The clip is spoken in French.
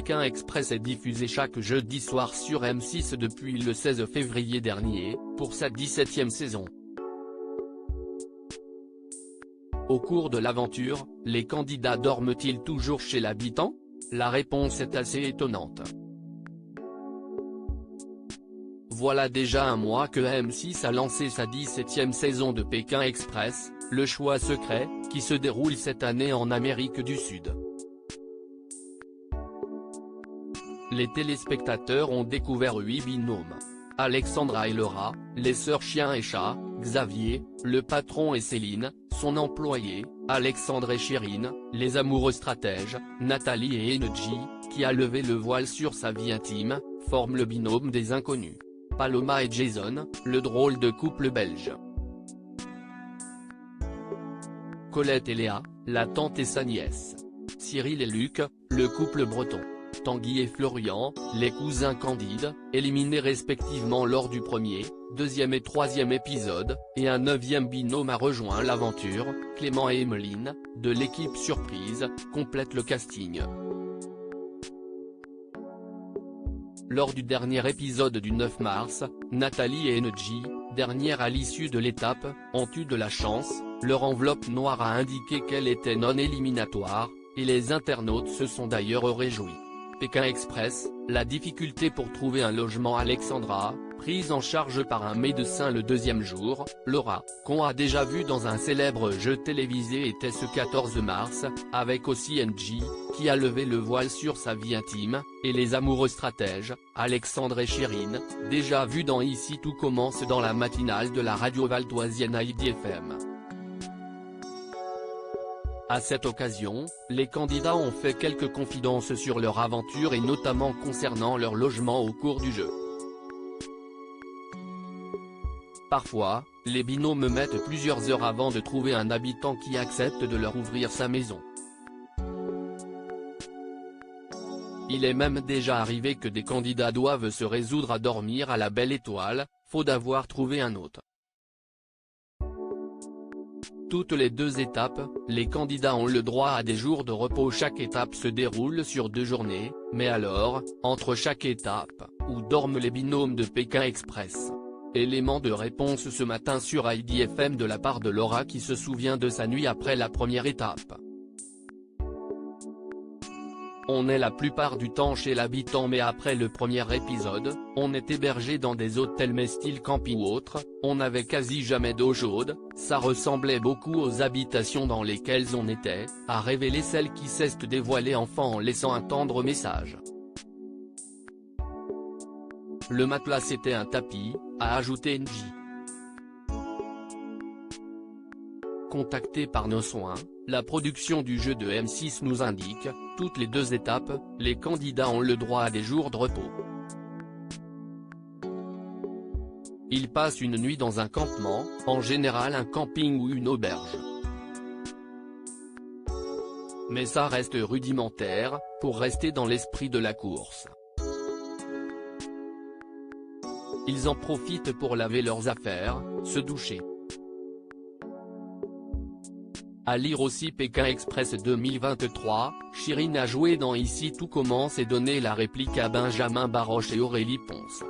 Pékin Express est diffusé chaque jeudi soir sur M6 depuis le 16 février dernier, pour sa 17e saison. Au cours de l'aventure, les candidats dorment-ils toujours chez l'habitant? La réponse est assez étonnante. Voilà déjà un mois que M6 a lancé sa 17e saison de Pékin Express, le choix secret, qui se déroule cette année en Amérique du Sud. Les téléspectateurs ont découvert 8 binômes. Alexandra et Laura, les sœurs chien et chat, Xavier, le patron et Céline, son employé, Alexandre et Chérine, les amoureux stratèges, Nathalie et Enedji, qui a levé le voile sur sa vie intime, forment le binôme des inconnus. Paloma et Jason, le drôle de couple belge. Colette et Léa, la tante et sa nièce. Cyril et Luc, le couple breton. Tanguy et Florian, les cousins candides, éliminés respectivement lors du premier, deuxième et troisième épisode, et un 9e binôme a rejoint l'aventure, Clément et Emeline, de l'équipe surprise, complètent le casting. Lors du dernier épisode du 9 mars, Nathalie et Enedji, dernière à l'issue de l'étape, ont eu de la chance, leur enveloppe noire a indiqué qu'elle était non éliminatoire, et les internautes se sont d'ailleurs réjouis. Pékin Express, la difficulté pour trouver un logement. Alexandra, prise en charge par un médecin le deuxième jour. Laura, qu'on a déjà vu dans un célèbre jeu télévisé, était ce 14 mars, avec aussi Enedji, qui a levé le voile sur sa vie intime, et les amoureux stratèges, Alexandre et Chérine, déjà vus dans Ici tout commence dans la matinale de la radio valdoisienne AID-FM. À cette occasion, les candidats ont fait quelques confidences sur leur aventure et notamment concernant leur logement au cours du jeu. Parfois, les binômes mettent plusieurs heures avant de trouver un habitant qui accepte de leur ouvrir sa maison. Il est même déjà arrivé que des candidats doivent se résoudre à dormir à la Belle Étoile, faute d'avoir trouvé un hôte. Toutes les 2 étapes, les candidats ont le droit à des jours de repos. Chaque étape se déroule sur 2 journées, mais alors, entre chaque étape, où dorment les binômes de Pékin Express? Élément de réponse ce matin sur AID-FM de la part de Laura qui se souvient de sa nuit après la première étape. On est la plupart du temps chez l'habitant, mais après le premier épisode, on est hébergé dans des hôtels mais style camping ou autre, on n'avait quasi jamais d'eau chaude, ça ressemblait beaucoup aux habitations dans lesquelles on était, a révélé celle qui s'est dévoilée enfant en laissant un tendre message. Le matelas c'était un tapis, a ajouté Enedji. Contacté par Nos Soins, la production du jeu de M6 nous indique, toutes les 2 étapes, les candidats ont le droit à des jours de repos. Ils passent une nuit dans un campement, en général un camping ou une auberge. Mais ça reste rudimentaire, pour rester dans l'esprit de la course. Ils en profitent pour laver leurs affaires, se doucher. À lire aussi Pékin Express 2023, Chérine a joué dans Ici tout commence et donné la réplique à Benjamin Baroche et Aurélie Ponce.